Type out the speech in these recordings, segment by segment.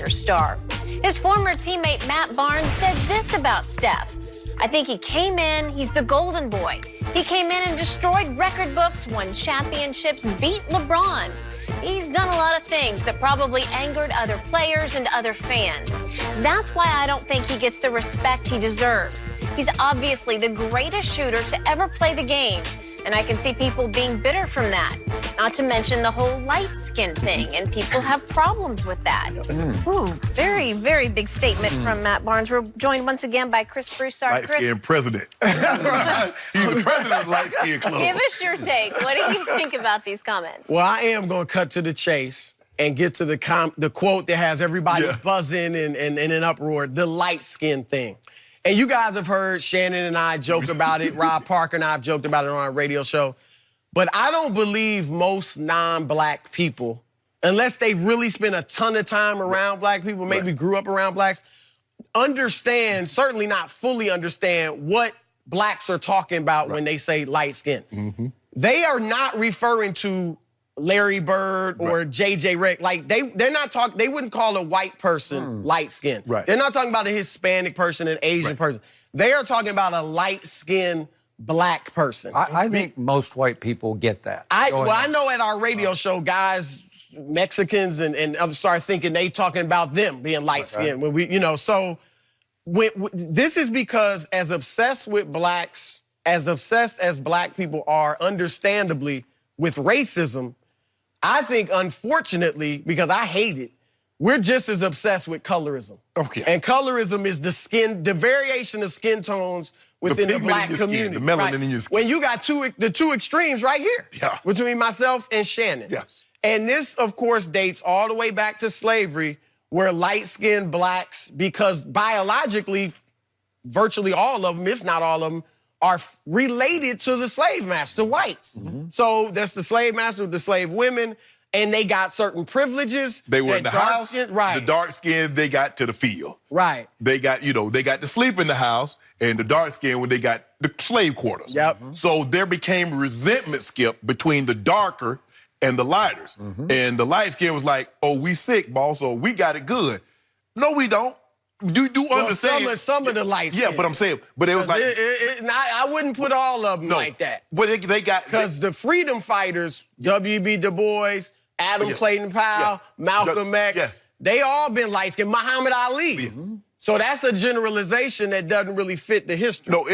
star. His former teammate Matt Barnes said this about Steph. I think he came in, he's the golden boy. He came in and destroyed record books, won championships, beat LeBron. He's done a lot of things that probably angered other players and other fans. That's why I don't think he gets the respect he deserves. He's obviously the greatest shooter to ever play the game, and I can see people being bitter from that. Not to mention the whole light skin thing, and people have problems with that. Ooh, very, very big statement from Matt Barnes. We're joined once again by Chris Broussard. Light skin president. He's the president of the Light Skin Club. Give us your take. What do you think about these comments? Well, I am going to cut to the chase and get to the quote that has everybody buzzing and in an uproar, the light skin thing. And you guys have heard Shannon and I joke about it. Rob Parker and I have joked about it on our radio show. But I don't believe most non-black people, unless they've really spent a ton of time around black people, maybe grew up around blacks, understand, certainly not fully understand what blacks are talking about when they say light skin. They are not referring to Larry Bird or J.J. Redick. Like, they're not talking, they wouldn't call a white person light skin. They're not talking about a Hispanic person, an Asian person. They are talking about a light skin black person. I think most white people get that. I know at our radio show, guys, Mexicans and others start thinking they talking about them being light skinned. When we, so this is because as obsessed with blacks, as obsessed as black people are, understandably, with racism, I think, unfortunately, because I hate it, we're just as obsessed with colorism. And colorism is the variation of skin tones within the black community. The melanin in your skin. When you got the two extremes right here between myself and Shannon. And this, of course, dates all the way back to slavery, where light-skinned blacks, because biologically, virtually all of them, if not all of them, are related to the slave master, whites. So that's the slave master with the slave women, and they got certain privileges. They were in the house. The dark skin, they got to the field. They got, they got to sleep in the house, and the dark skin when they got the slave quarters. So there became resentment, Skip, between the darker and the lighters. And the light skin was like, oh, we sick, boss, so we got it good. No, we don't. You do understand. Some of the light skin. But I'm saying, but it was like. I wouldn't put all of them like that. But they got. Because the freedom fighters, W.B. Du Bois, Adam Clayton Powell, Malcolm X, they all been light skinned. Muhammad Ali. So that's a generalization that doesn't really fit the history. No,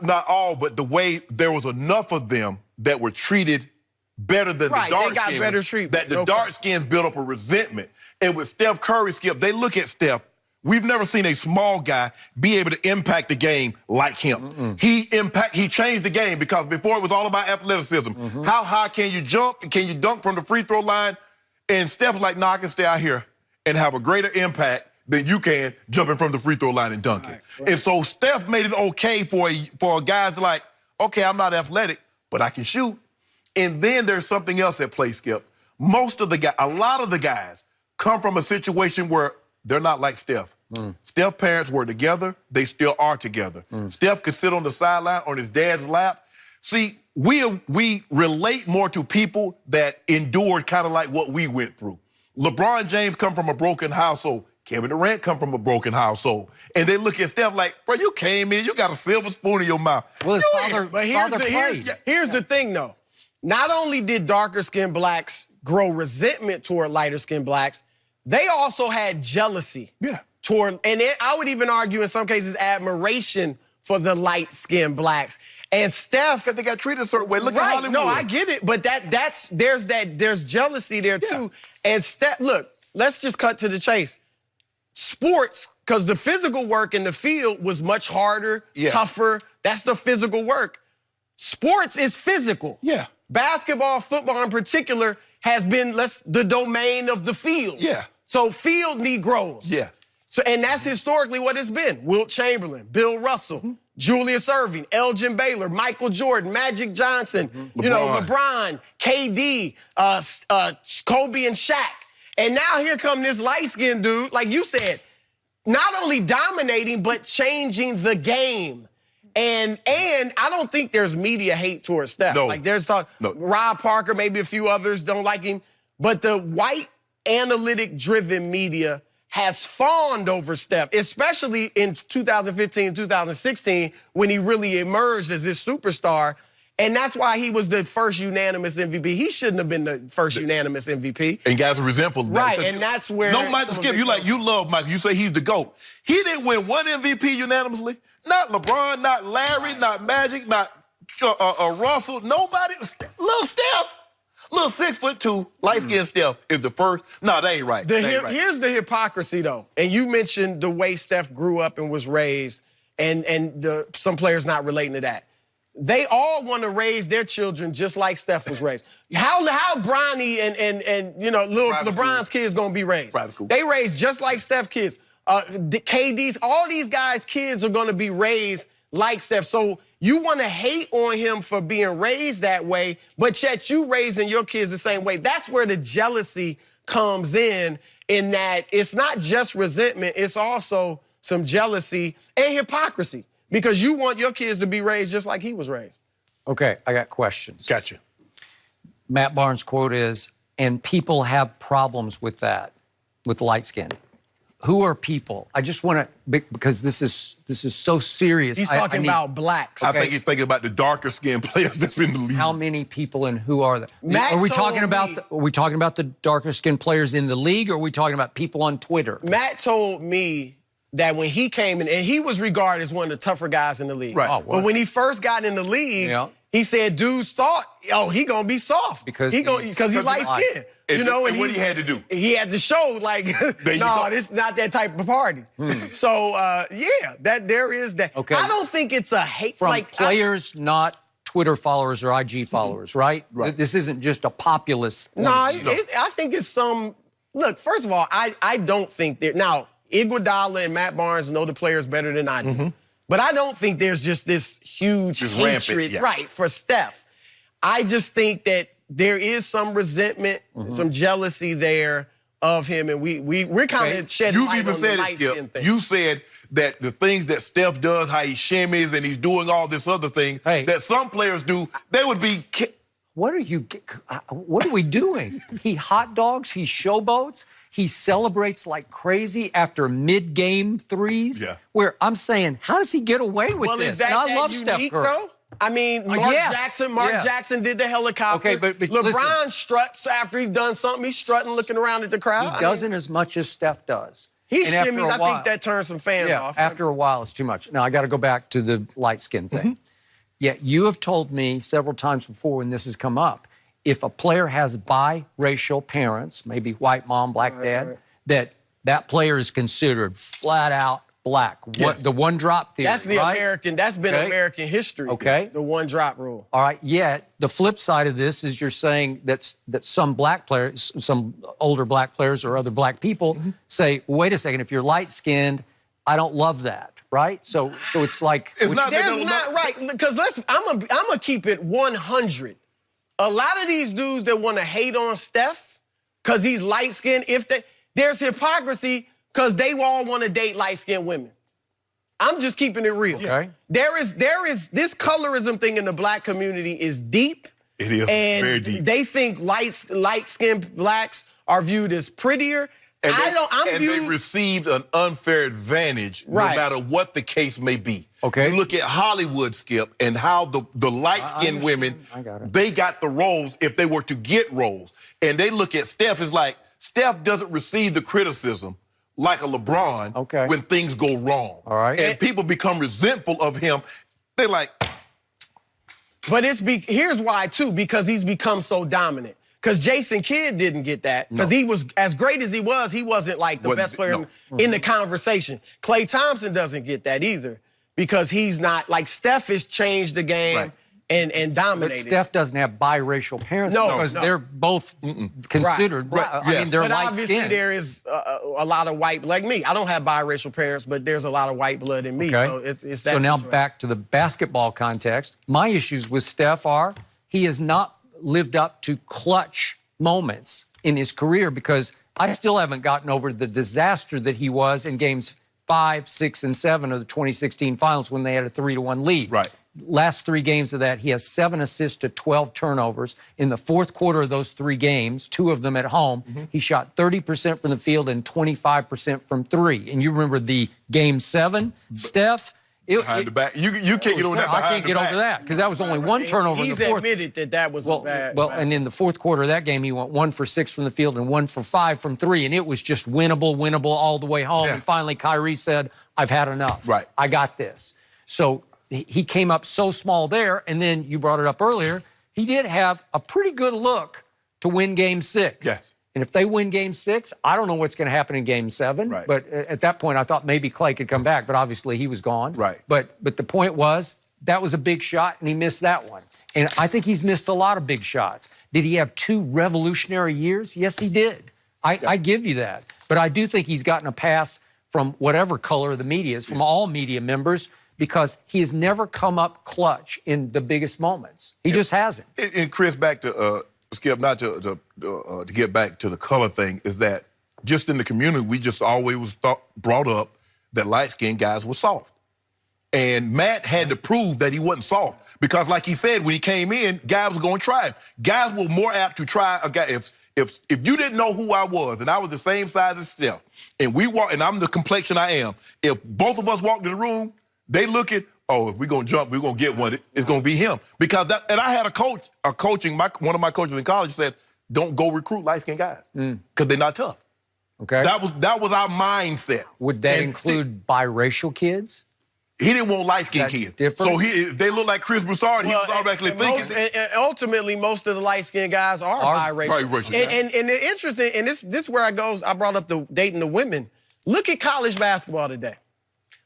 not all, but the way there was enough of them that were treated better than the dark skins. They got better treatment. That the dark skins built up a resentment. And with Steph Curry, Skip, they look at Steph. We've never seen a small guy be able to impact the game like him. He changed the game, because before it was all about athleticism. How high can you jump? Can you dunk from the free throw line? And Steph's like, no, I can stay out here and have a greater impact than you can jumping from the free throw line and dunking. And so Steph made it okay for guys to like, okay, I'm not athletic, but I can shoot. And then there's something else at play, Skip. A lot of the guys come from a situation where they're not like Steph. Steph's parents were together. They still are together. Steph could sit on the sideline on his dad's lap. See, we relate more to people that endured kind of like what we went through. LeBron James come from a broken household. Kevin Durant come from a broken household. And they look at Steph like, bro, you came in, you got a silver spoon in your mouth. Well, his father played. Here's the thing, though. Not only did darker-skinned blacks grow resentment toward lighter-skinned blacks, they also had jealousy toward, and I would even argue in some cases, admiration for the light-skinned blacks. And Steph, because they got treated a certain way. Look at Hollywood. No, I get it, but there's jealousy there too. And Steph, look, let's just cut to the chase. Sports, because the physical work in the field was much harder, tougher. That's the physical work. Sports is physical. Basketball, football in particular, has been the domain of the field. So field Negroes. So, and that's historically what it's been. Wilt Chamberlain, Bill Russell, Julius Erving, Elgin Baylor, Michael Jordan, Magic Johnson, LeBron, KD, Kobe and Shaq. And now here come this light-skinned dude, like you said, not only dominating, but changing the game. And I don't think there's media hate towards Steph. Like there's talk, Rob Parker, maybe a few others don't like him. But the white analytic-driven media has fawned over Steph, especially in 2015, 2016, when he really emerged as this superstar. And that's why he was the first unanimous MVP. He shouldn't have been the first unanimous MVP. And guys are resentful. Right, and that's where... No, Michael Skip, you love Michael. You say he's the GOAT. He didn't win one MVP unanimously. Not LeBron, not Larry, not Magic, not Russell. Nobody. Little Steph. Little 6'2", light-skinned Steph is the first. No, that ain't right. Here's the hypocrisy, though. And you mentioned the way Steph grew up and was raised, and some players not relating to that. They all want to raise their children just like Steph was raised. How Bronny and you know, little LeBron's kids gonna be raised? Private school. They raised just like Steph kids. KD's, all these guys' kids are gonna be raised like Steph. So you want to hate on him for being raised that way, but yet you raising your kids the same way. That's where the jealousy comes in that it's not just resentment, it's also some jealousy and hypocrisy. Because you want your kids to be raised just like he was raised. Okay, I got questions. Gotcha. Matt Barnes' quote is, and people have problems with that, with light skin. Who are people? I just want to, because this is so serious. He's talking about blacks. I think he's thinking about the darker skinned players that's in the league. How many people and who are they? Are we talking about the darker skinned players in the league, or are we talking about people on Twitter? Matt told me that when he came in, and he was regarded as one of the tougher guys in the league. Right. But when he first got in the league, he said dudes thought, oh, he gonna be soft. Because he's light skinned. You know, and what he had to do? He had to show, like, no, this is not that type of party. So, yeah, that there is that. Okay. I don't think it's a hate. From like, players, not Twitter followers or IG followers, right? This isn't just a populist. No, I think it's some, look, first of all, I don't think there, now, Iguodala and Matt Barnes know the players better than I do. But I don't think there's just this huge hatred, right, for Steph. I just think that there is some resentment, some jealousy there of him, and we're kind of shedding light on the light skin thing. You said that the things that Steph does, how he shimmies and he's doing all this other thing that some players do, they would be... What are we doing? He hot dogs, he showboats, he celebrates like crazy after mid-game threes. Yeah. Where I'm saying, how does he get away with this? Is that, and I that love unique, Steph Curry. though? I mean, Mark Jackson did the helicopter. Okay, but LeBron listen, struts after he's done something. He's strutting, looking around at the crowd. He doesn't as much as Steph does. He shimmies. I think that turns some fans off. After a while, it's too much. Now, I got to go back to the light skin thing. Yet you have told me several times before when this has come up, if a player has biracial parents, maybe white mom, black dad, that player is considered flat out black. What the one drop theory? That's the American. That's been American history. Okay, the one drop rule. All right. Yet the flip side of this is you're saying that some black players, some older black players or other black people say, wait a second, if you're light skinned, I don't love that. Right? So it's like that's not right. Because I'm gonna keep it 100. A lot of these dudes that want to hate on Steph because he's light-skinned, there's hypocrisy because they all want to date light-skinned women. I'm just keeping it real. Okay. There is this colorism thing in the black community is deep. It is very deep. They think light-skinned blacks are viewed as prettier. And they received an unfair advantage no matter what the case may be. Okay. You look at Hollywood, Skip, and how the light-skinned women, they got the roles if they were to get roles. And they look at Steph as like, Steph doesn't receive the criticism like a LeBron when things go wrong. All right. And people become resentful of him. They're like... But here's why, too, because he's become so dominant. Because Jason Kidd didn't get that. Because he was, as great as he wasn't like the best player in the conversation. Klay Thompson doesn't get that either. Because he's not, like Steph has changed the game and dominated. But Steph doesn't have biracial parents because they're both considered, I mean, they're light-skinned. But obviously there is a lot of white, like me. I don't have biracial parents, but there's a lot of white blood in me. So it's that So now back to the basketball context. My issues with Steph are he has not lived up to clutch moments in his career because I still haven't gotten over the disaster that he was in games 5, 6, and 7 of the 2016 finals when they had a 3-1 lead. Right. last 3 games of that, he has 7 assists to 12 turnovers. In the fourth quarter of those 3 games, 2 of them at home, he shot 30% from the field and 25% from 3. And you remember the Game 7, Steph? Behind the back. You can't get over that. I can't get over that because that was only 1 turnover in the fourth. He's admitted that was bad. Well, and in the fourth quarter of that game, he went 1 for 6 from the field and 1 for 5 from 3, and it was just winnable all the way home. Yeah. And finally, Kyrie said, "I've had enough. Right. I got this." So he came up so small there, and then you brought it up earlier. He did have a pretty good look to win Game 6. Yes. And if they win Game 6, I don't know what's going to happen in Game 7. Right. But at that point, I thought maybe Clay could come back, but obviously he was gone. Right. But the point was, that was a big shot, and he missed that one. And I think he's missed a lot of big shots. Did he have 2 revolutionary years? Yes, he did. I give you that. But I do think he's gotten a pass from whatever color the media is, from all media members, because he has never come up clutch in the biggest moments. He just hasn't. And Chris, back to Skip, not to get back to the color thing, is that just in the community, we just always brought up that light-skinned guys were soft. And Matt had to prove that he wasn't soft because, like he said, when he came in, guys were going to try him. Guys were more apt to try a guy. If you didn't know who I was, and I was the same size as Steph, and I'm the complexion I am, if both of us walked in the room, they look at, oh, if we're going to jump, we're going to get one, it's going to be him. Because and I had one of my coaches in college said, don't go recruit light-skinned guys because they're not tough. Okay. That was our mindset. Would that include biracial kids? He didn't want light-skinned kids. Different? So if they look like Chris Broussard, he was automatically thinking. And ultimately, most of the light-skinned guys are biracial. Biracial, And the interesting, and this is where I brought up the dating the women. Look at college basketball today.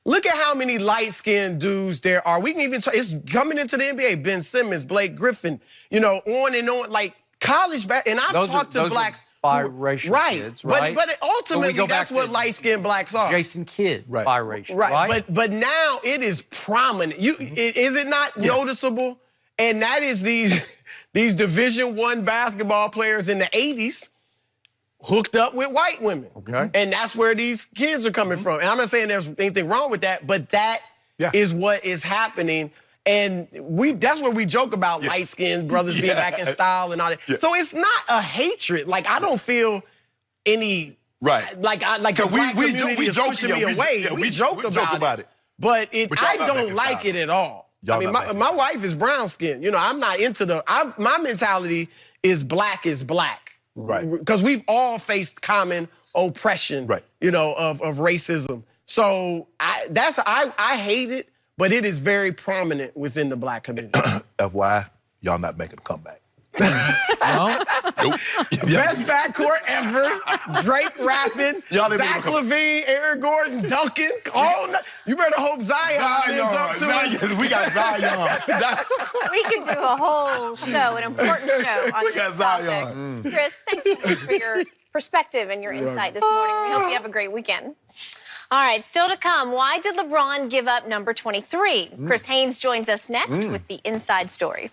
Look at how many light-skinned dudes there are. We can even it's coming into the NBA. Ben Simmons, Blake Griffin, on and on. Like college and I've talked to blacks. Biracial kids, right? But ultimately, that's what light-skinned blacks are. Jason Kidd, biracial, right? But now it is prominent. Is it not noticeable? And that is these Division I basketball players in the 80s hooked up with white women. Okay. And that's where these kids are coming from. And I'm not saying there's anything wrong with that, but that is what is happening. And that's where we joke about light-skinned brothers being back in style and all that. So it's not a hatred. Like, I don't feel any like the black community is pushing me away. We joke about it. But I don't like it at all. I mean, my wife is brown-skinned. I'm not into my mentality is black is black. Right. Because we've all faced common oppression, of racism. So I hate it, but it is very prominent within the black community. FYI, y'all not making a comeback. No? Nope. Best backcourt ever. Drake rapping, Zach LaVine, Aaron Gordon, Duncan. You better hope Zion lives up to it. We got Zion. We could do a whole show, an important show on this topic. Zion. Chris, thanks so much for your perspective and your insight this morning. We hope you have a great weekend. All right, still to come, why did LeBron give up number 23? Chris Haynes joins us next with the inside story.